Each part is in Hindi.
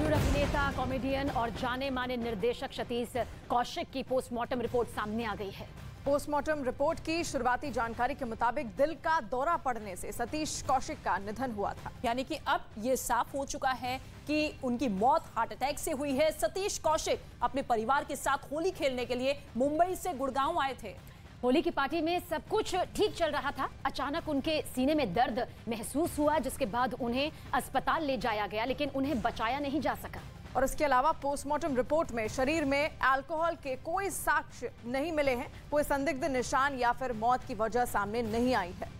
मशहूर अभिनेता, कॉमेडियन और जाने माने निर्देशक सतीश कौशिक की पोस्टमार्टम रिपोर्ट सामने आ गई है। पोस्टमार्टम रिपोर्ट की शुरुआती जानकारी के मुताबिक दिल का दौरा पड़ने से सतीश कौशिक का निधन हुआ था। यानी कि अब ये साफ हो चुका है कि उनकी मौत हार्ट अटैक से हुई है। सतीश कौशिक अपने परिवार के साथ होली खेलने के लिए मुंबई से गुड़गांव आए थे। होली की पार्टी में सब कुछ ठीक चल रहा था। अचानक उनके सीने में दर्द महसूस हुआ, जिसके बाद उन्हें अस्पताल ले जाया गया, लेकिन उन्हें बचाया नहीं जा सका। और इसके अलावा पोस्टमार्टम रिपोर्ट में शरीर में अल्कोहल के कोई साक्ष्य नहीं मिले हैं। कोई संदिग्ध निशान या फिर मौत की वजह सामने नहीं आई है।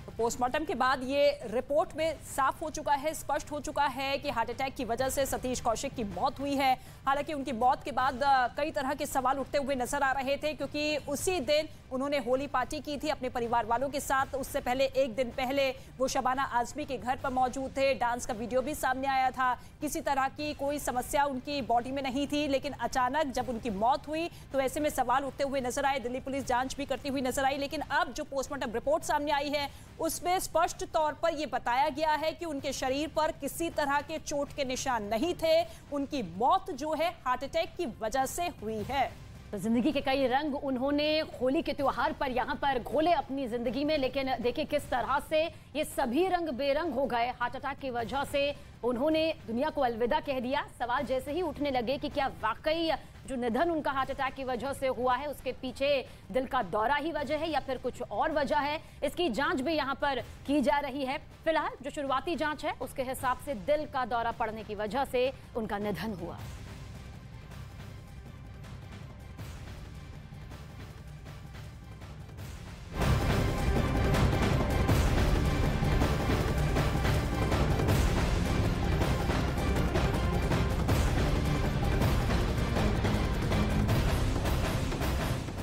तो पोस्टमार्टम के बाद ये रिपोर्ट में साफ हो चुका है, स्पष्ट हो चुका है कि हार्ट अटैक की वजह से सतीश कौशिक की मौत हुई है। हालांकि उनकी मौत के बाद कई तरह के सवाल उठते हुए नजर आ रहे थे, क्योंकि उसी दिन उन्होंने होली पार्टी की थी अपने परिवार वालों के साथ। उससे पहले एक दिन पहले वो शबाना आजमी के घर पर मौजूद थे। डांस का वीडियो भी सामने आया था। किसी तरह की कोई समस्या उनकी बॉडी में नहीं थी, लेकिन अचानक जब उनकी मौत हुई तो ऐसे में सवाल उठते हुए नजर आए। दिल्ली पुलिस जांच भी करती हुई नजर आई, लेकिन अब जो पोस्टमार्टम रिपोर्ट सामने आई है उसमें स्पष्ट तौर पर यह बताया गया है कि उनके शरीर पर किसी तरह के चोट के निशान नहीं थे। उनकी मौत जो है हार्ट अटैक की वजह से हुई है। तो जिंदगी के कई रंग उन्होंने होली के त्योहार पर यहाँ पर घोले अपनी जिंदगी में, लेकिन देखिए किस तरह से ये सभी रंग बेरंग हो गए। हार्ट अटैक की वजह से उन्होंने दुनिया को अलविदा कह दिया। सवाल जैसे ही उठने लगे कि क्या वाकई जो निधन उनका हार्ट अटैक की वजह से हुआ है उसके पीछे दिल का दौरा ही वजह है या फिर कुछ और वजह है, इसकी जांच भी यहाँ पर की जा रही है। फिलहाल जो शुरुआती जांच है उसके हिसाब से दिल का दौरा पड़ने की वजह से उनका निधन हुआ।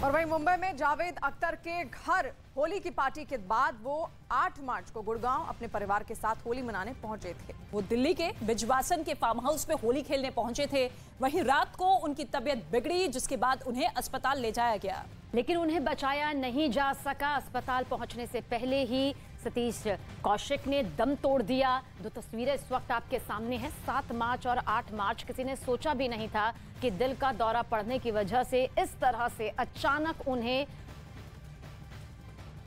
और वहीं मुंबई में जावेद अख्तर के घर होली की पार्टी के बाद वो 8 मार्च को गुड़गांव अपने परिवार के साथ होली मनाने पहुंचे थे। वो दिल्ली के बिजवासन के फार्म हाउस में होली खेलने पहुंचे थे। वहीं रात को उनकी तबीयत बिगड़ी, जिसके बाद उन्हें अस्पताल ले जाया गया, लेकिन उन्हें बचाया नहीं जा सका। अस्पताल पहुंचने से पहले ही सतीश कौशिक ने दम तोड़ दिया। दो तस्वीरें इस वक्त आपके सामने हैं, 7 मार्च और 8 मार्च। किसी ने सोचा भी नहीं था कि दिल का दौरा पड़ने की वजह से इस तरह से अचानक उन्हें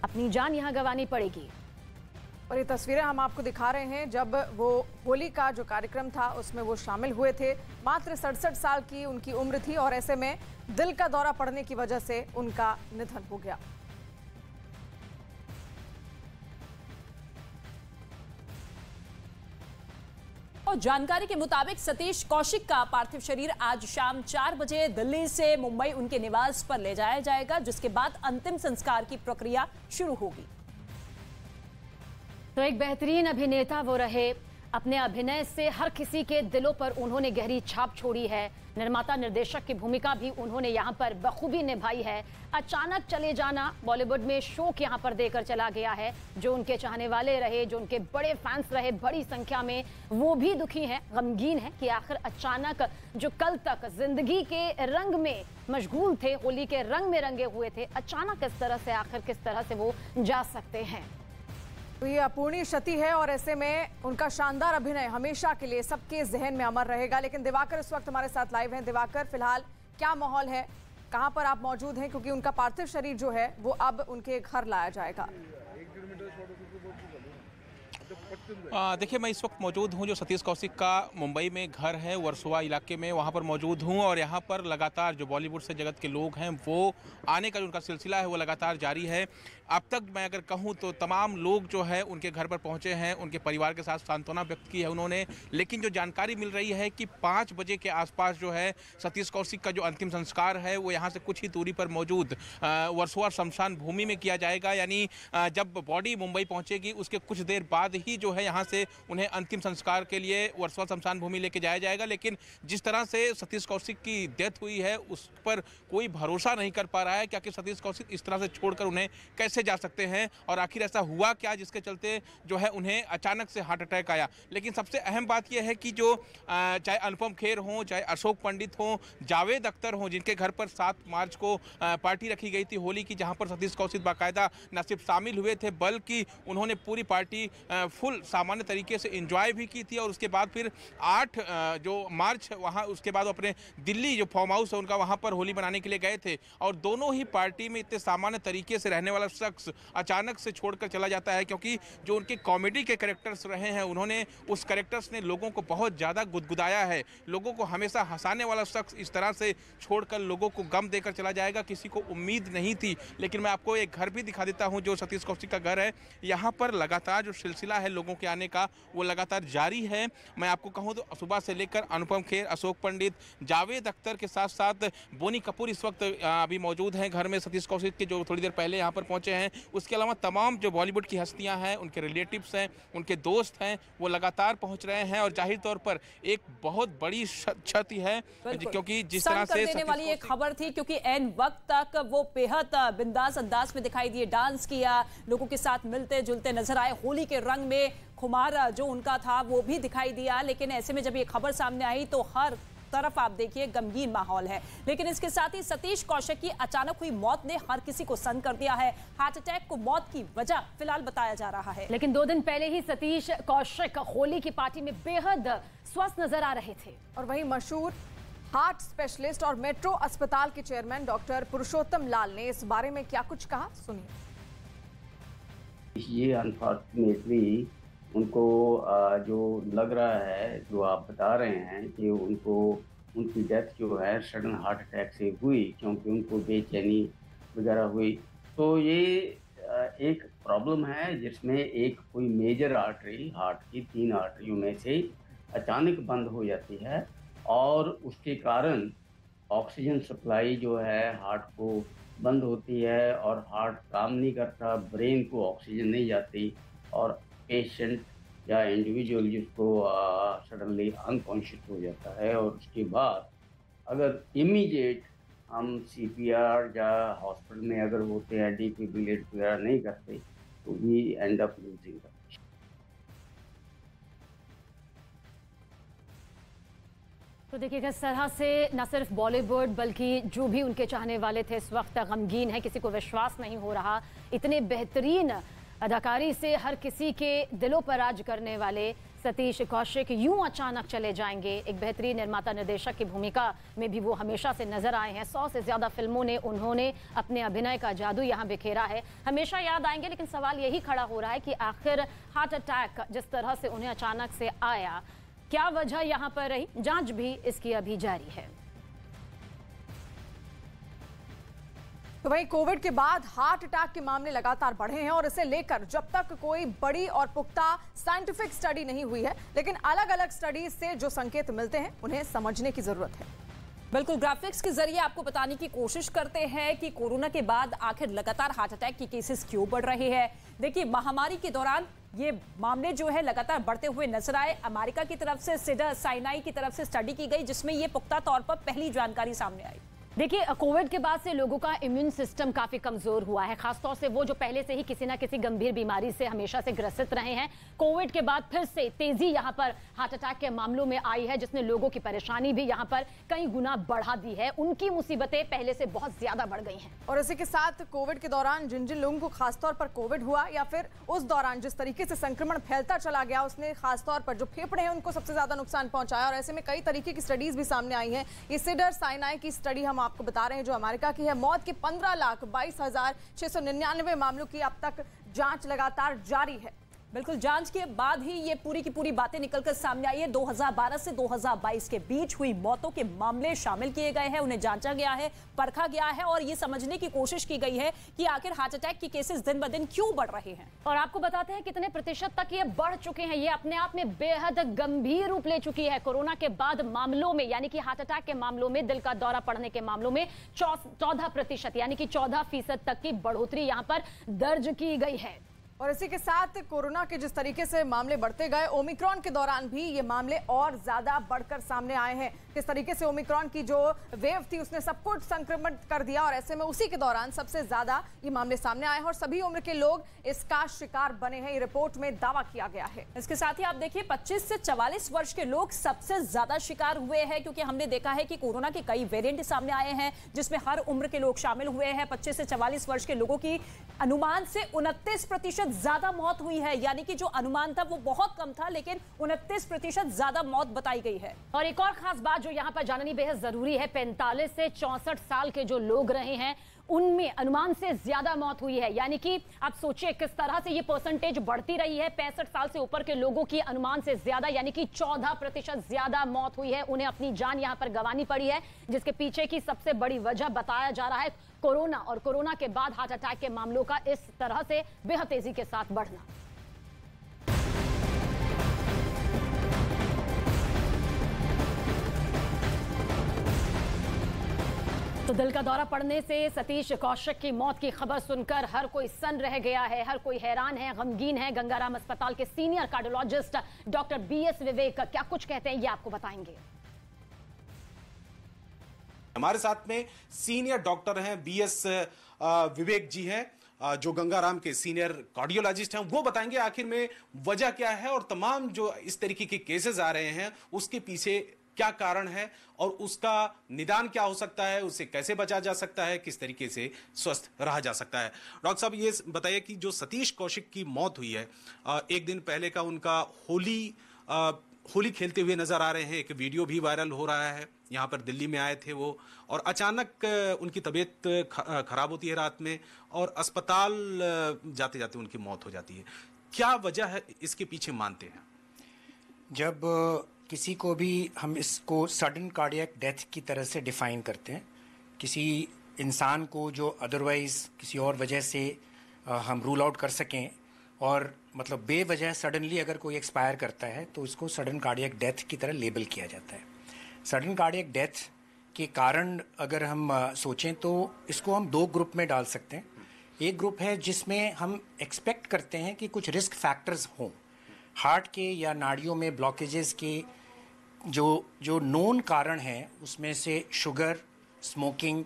अपनी जान यहां गंवानी पड़ेगी। और ये तस्वीरें हम आपको दिखा रहे हैं जब वो होली का जो कार्यक्रम था उसमें वो शामिल हुए थे। मात्र 67 साल की उनकी उम्र थी और ऐसे में दिल का दौरा पड़ने की वजह से उनका निधन हो गया। और जानकारी के मुताबिक सतीश कौशिक का पार्थिव शरीर आज शाम 4 बजे दिल्ली से मुंबई उनके निवास पर ले जाया जाएगा, जिसके बाद अंतिम संस्कार की प्रक्रिया शुरू होगी। तो एक बेहतरीन अभिनेता वो रहे। अपने अभिनय से हर किसी के दिलों पर उन्होंने गहरी छाप छोड़ी है। निर्माता निर्देशक की भूमिका भी उन्होंने यहाँ पर बखूबी निभाई है। अचानक चले जाना बॉलीवुड में शोक यहाँ पर देकर चला गया है। जो उनके चाहने वाले रहे, जो उनके बड़े फैंस रहे बड़ी संख्या में, वो भी दुखी हैं, गमगीन हैं कि आखिर अचानक जो कल तक जिंदगी के रंग में मशगूल थे, होली के रंग में रंगे हुए थे, अचानक इस तरह से आखिर किस तरह से वो जा सकते हैं। तो ये अपूर्णीय क्षति है और ऐसे में उनका शानदार अभिनय हमेशा के लिए सबके जहन में अमर रहेगा। लेकिन दिवाकर इस वक्त हमारे साथ लाइव हैं। दिवाकर, फिलहाल क्या माहौल है, कहां पर आप मौजूद हैं, क्योंकि उनका पार्थिव शरीर जो है वो अब उनके घर लाया जाएगा? देखिए, मैं इस वक्त मौजूद हूं जो सतीश कौशिक का मुंबई में घर है, वर्सोवा इलाके में, वहां पर मौजूद हूं। और यहां पर लगातार जो बॉलीवुड से जगत के लोग हैं वो आने का जो उनका सिलसिला है वो लगातार जारी है। अब तक मैं अगर कहूं तो तमाम लोग जो है उनके घर पर पहुंचे हैं, उनके परिवार के साथ सांत्वना व्यक्त की है उन्होंने। लेकिन जो जानकारी मिल रही है कि 5 बजे के आसपास जो है सतीश कौशिक का जो अंतिम संस्कार है वो यहाँ से कुछ ही दूरी पर मौजूद वर्सोवा शमशान भूमि में किया जाएगा। यानी जब बॉडी मुंबई पहुँचेगी उसके कुछ देर बाद ही जो है यहाँ से उन्हें अंतिम संस्कार के लिए वर्सोवा शमशान भूमि लेके जाया जाएगा। लेकिन जिस तरह से सतीश कौशिक की डेथ हुई है उस पर कोई भरोसा नहीं कर पा रहा है कि आखिर सतीश कौशिक इस तरह से छोड़कर उन्हें कैसे जा सकते हैं और आखिर ऐसा हुआ क्या जिसके चलते जो है उन्हें अचानक से हार्ट अटैक आया। लेकिन सबसे अहम बात यह है कि जो चाहे अनुपम खेर हों, चाहे अशोक पंडित हों, जावेद अख्तर हों, जिनके घर पर 7 मार्च को पार्टी रखी गई थी होली की, जहां पर सतीश कौशिक बाकायदा न सिर्फ शामिल हुए थे बल्कि उन्होंने पूरी पार्टी फुल सामान्य तरीके से एंजॉय भी की थी और उसके बाद फिर 8 जो मार्च वहाँ उसके बाद अपने दिल्ली जो फार्म हाउस है उनका वहाँ पर होली मनाने के लिए गए थे। और दोनों ही पार्टी में इतने सामान्य तरीके से रहने वाला शख्स अचानक से छोड़कर चला जाता है, क्योंकि जो उनके कॉमेडी के कैरेक्टर्स रहे हैं उन्होंने उस कैरेक्टर्स ने लोगों को बहुत ज़्यादा गुदगुदाया है। लोगों को हमेशा हंसाने वाला शख्स इस तरह से छोड़कर लोगों को गम देकर चला जाएगा, किसी को उम्मीद नहीं थी। लेकिन मैं आपको एक घर भी दिखा देता हूं जो सतीश कौशिक का घर है। यहाँ पर लगातार जो सिलसिला है लोगों के आने का वो लगातार जारी है। मैं आपको कहूँ तो सुबह से लेकर अनुपम खेर, अशोक पंडित, जावेद अख्तर के साथ साथ बोनी कपूर इस वक्त अभी मौजूद हैं घर में सतीश कौशिक के, जो थोड़ी देर पहले यहाँ पर पहुँचे हैं। उसके अलावा तमाम जो बॉलीवुड की हस्तियाँ हैं, उनके रिलेटिव्स हैं, उनके दोस्त हैं, वो लगातार पहुँच रहे हैं। और जाहिर तौर पर एक बहुत बड़ी क्षति है, क्योंकि जिस तरह से देने वाली एक खबर थी, क्योंकि एन वक्त तक वो बेहद बिंदास अंदाज में दिखाई दिए, डांस किया, लोगों के साथ मिलते जुलते नजर आए, होली के रंग में खुमार जो उनका था वो भी दिखाई दिया। लेकिन ऐसे में जब ये खबर सामने आई तो हर तरफ आप देखिए गमगीन माहौल है। लेकिन इसके साथ ही सतीश कौशिक की अचानक हुई मौत ने हर किसी को सन्न कर दिया है। हार्ट अटैक को मौत की वजह फिलहाल बताया जा रहा है। लेकिन 2 दिन पहले ही सतीश कौशिक होली की पार्टी में बेहद स्वस्थ नजर आ रहे थे। और वहीं मशहूर हार्ट स्पेशलिस्ट और मेट्रो अस्पताल के चेयरमैन डॉक्टर पुरुषोत्तम लाल ने इस बारे में क्या कुछ कहा, सुनिए। ये अनफॉर्चुनेटली उनको जो लग रहा है, जो आप बता रहे हैं कि उनकी डेथ जो है सडन हार्ट अटैक से हुई, क्योंकि उनको बेचैनी वगैरह हुई। तो ये एक प्रॉब्लम है जिसमें एक कोई मेजर आर्टरी, हार्ट की 3 आर्टरियों में से अचानक बंद हो जाती है और उसके कारण ऑक्सीजन सप्लाई जो है हार्ट को बंद होती है और हार्ट काम नहीं करता, ब्रेन को ऑक्सीजन नहीं जाती और पेशेंट या इंडिविजुअल जिसको सडनली अनकॉन्शियस हो जाता है। और उसके बाद अगर इमीडिएट हम सीपीआर या हॉस्पिटल में अगर होते हैं, डिफिब्रिलेट वगैरह नहीं करते, तो we end up losing the. तो देखिए किस तरह से न सिर्फ बॉलीवुड बल्कि जो भी उनके चाहने वाले थे इस वक्त गमगीन है, किसी को विश्वास नहीं हो रहा। इतने बेहतरीन अदाकारी से हर किसी के दिलों पर राज करने वाले सतीश कौशिक यूं अचानक चले जाएंगे। एक बेहतरीन निर्माता निर्देशक की भूमिका में भी वो हमेशा से नजर आए हैं। 100 से ज्यादा फिल्मों ने उन्होंने अपने अभिनय का जादू यहाँ बिखेरा है, हमेशा याद आएंगे। लेकिन सवाल यही खड़ा हो रहा है कि आखिर हार्ट अटैक जिस तरह से उन्हें अचानक से आया, क्या वजह यहाँ पर रही? जांच भी इसकी अभी जारी है। तो वहीं कोविड के बाद हार्ट अटैक के मामले लगातार बढ़े हैं और इसे लेकर जब तक कोई बड़ी और पुख्ता साइंटिफिक स्टडी नहीं हुई है, लेकिन अलग अलग स्टडीज से जो संकेत मिलते हैं उन्हें समझने की जरूरत है। बिल्कुल, ग्राफिक्स के जरिए आपको बताने की कोशिश करते हैं कि कोरोना के बाद आखिर लगातार हार्ट अटैक के केसेस क्यों बढ़ रहे हैं। देखिए, महामारी के दौरान ये मामले जो है लगातार बढ़ते हुए नजर आए। अमेरिका की तरफ से सिडर साइनाई की तरफ से स्टडी की गई जिसमें ये पुख्ता तौर पर पहली जानकारी सामने आई। देखिए, कोविड के बाद से लोगों का इम्यून सिस्टम काफी कमजोर हुआ है, खासतौर से वो जो पहले से ही किसी ना किसी गंभीर बीमारी से हमेशा से ग्रसित रहे हैं। कोविड के बाद फिर से तेजी यहाँ पर हार्ट अटैक के मामलों में आई है, जिसने लोगों की परेशानी भी यहाँ पर कई गुना बढ़ा दी है। उनकी मुसीबतें पहले से बहुत ज्यादा बढ़ गई हैं। और इसी के साथ कोविड के दौरान जिन जिन लोगों को खासतौर पर कोविड हुआ या फिर उस दौरान जिस तरीके से संक्रमण फैलता चला गया, उसने खासतौर पर जो फेफड़े हैं उनको सबसे ज्यादा नुकसान पहुंचाया। और ऐसे में कई तरीके की स्टडीज भी सामने आई हैं। ये सिडर साइनाई की स्टडी हम आपको बता रहे हैं जो अमेरिका की है। मौत के 15,22,699 मामलों की अब तक जांच लगातार जारी है। बिल्कुल, जांच के बाद ही ये पूरी की पूरी बातें निकलकर सामने आई है। 2012 से 2022 के बीच हुई मौतों के मामले शामिल किए गए हैं, उन्हें जांचा गया है, परखा गया है और ये समझने की कोशिश की गई है कि आखिर हार्ट अटैक के केसेस दिन ब दिन क्यों बढ़ रहे हैं। और आपको बताते हैं कितने प्रतिशत तक ये बढ़ चुके हैं। ये अपने आप में बेहद गंभीर रूप ले चुकी है। कोरोना के बाद मामलों में, यानी कि हार्ट अटैक के मामलों में, दिल का दौरा पड़ने के मामलों में 14% यानी कि 14% तक की बढ़ोतरी यहाँ पर दर्ज की गई है। और इसी के साथ कोरोना के जिस तरीके से मामले बढ़ते गए, ओमिक्रॉन के दौरान भी ये मामले और ज्यादा बढ़कर सामने आए हैं। किस तरीके से ओमिक्रॉन की जो वेव थी उसने सबको संक्रमित कर दिया और ऐसे में उसी के दौरान सबसे ज्यादा ये मामले सामने आए हैं और सभी उम्र के लोग इसका शिकार बने हैं, ये रिपोर्ट में दावा किया गया है। इसके साथ ही आप देखिए 25 से 44 वर्ष के लोग सबसे ज्यादा शिकार हुए हैं, क्योंकि हमने देखा है कि कोरोना के कई वेरिएंट सामने आए हैं जिसमें हर उम्र के लोग शामिल हुए हैं। 25 से 44 वर्ष के लोगों की अनुमान से 29% 29% ज्यादा मौत हुई है, यानी कि जो अनुमान था वो बहुत कम था, लेकिन 29% ज्यादा मौत बताई गई है। और एक और खास बात जो यहाँ पर जाननी बेहद जरूरी है, 45 से 64 साल के जो लोग रहे हैं उनमें अनुमान से ज्यादा मौत हुई है। यानी कि आप सोचिए किस तरह से ये परसेंटेज बढ़ती रही है। 65 साल से ऊपर के लोगों की अनुमान से ज्यादा यानी कि 14% ज्यादा मौत हुई है, उन्हें अपनी जान यहां पर गंवानी पड़ी है, जिसके पीछे की सबसे बड़ी वजह बताया जा रहा है कोरोना, और कोरोना के बाद हार्ट अटैक के मामलों का इस तरह से बेहद तेजी के साथ बढ़ना। तो दिल का दौरा पड़ने से सतीश कौशिक की मौत की खबर सुनकर हर कोई सन्न रह गया है, हर कोई हैरान है, गमगीन है। गंगाराम अस्पताल के सीनियर कार्डियोलॉजिस्ट डॉक्टर BS विवेक क्या कुछ कहते हैं, ये आपको बताएंगे। हमारे साथ में सीनियर डॉक्टर हैं BS विवेक जी हैं, जो गंगाराम के सीनियर कार्डियोलॉजिस्ट हैं। वो बताएंगे आखिर में वजह क्या है और तमाम जो इस तरीके के केसेस आ रहे हैं उसके पीछे क्या कारण है और उसका निदान क्या हो सकता है, उससे कैसे बचा जा सकता है, किस तरीके से स्वस्थ रहा जा सकता है। डॉक्टर साहब ये बताइए कि जो सतीश कौशिक की मौत हुई है, एक दिन पहले का उनका होली खेलते हुए नजर आ रहे हैं, एक वीडियो भी वायरल हो रहा है। यहाँ पर दिल्ली में आए थे वो और अचानक उनकी तबीयत खराब होती है रात में और अस्पताल जाते जाते उनकी मौत हो जाती है। क्या वजह है इसके पीछे मानते हैं? जब किसी को भी हम इसको सडन कार्डियक डेथ की तरह से डिफाइन करते हैं, किसी इंसान को जो अदरवाइज किसी और वजह से हम रूल आउट कर सकें और मतलब बेवजह सडनली अगर कोई एक्सपायर करता है तो उसको सडन कार्डियक डेथ की तरह लेबल किया जाता है। सडन कार्डियक डेथ के कारण अगर हम सोचें तो इसको हम दो ग्रुप में डाल सकते हैं। एक ग्रुप है जिसमें हम एक्सपेक्ट करते हैं कि कुछ रिस्क फैक्टर्स हों, हार्ट के या नाड़ियों में ब्लॉकेजेस के जो नोन कारण हैं उसमें से sugar, smoking,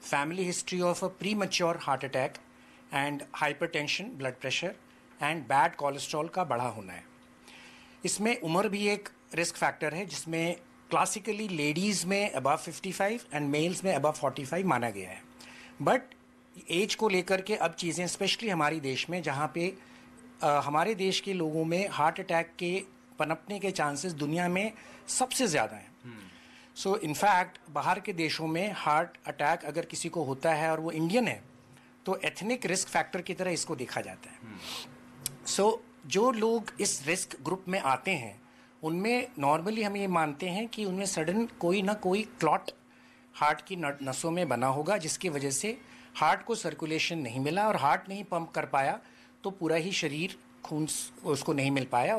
family history of a premature heart attack and hypertension, blood pressure and bad cholesterol का बढ़ा होना है। इसमें उम्र भी एक रिस्क फैक्टर है, जिसमें क्लासिकली लेडीज़ में अबव 55 एंड मेल्स में अबव 45 माना गया है। बट एज को लेकर के अब चीज़ें स्पेशली हमारे देश में, जहाँ पे हमारे देश के लोगों में हार्ट अटैक के पनपने के चांसेस दुनिया में सबसे ज़्यादा हैं। सो इनफैक्ट बाहर के देशों में हार्ट अटैक अगर किसी को होता है और वो इंडियन है तो एथनिक रिस्क फैक्टर की तरह इसको देखा जाता है। सो जो लोग इस रिस्क ग्रुप में आते हैं उनमें नॉर्मली हम ये मानते हैं कि उनमें सडन कोई ना कोई क्लॉट हार्ट की नसों में बना होगा, जिसकी वजह से हार्ट को सर्कुलेशन नहीं मिला और हार्ट नहीं पंप कर पाया तो पूरा ही शरीर खून उसको नहीं मिल पाया।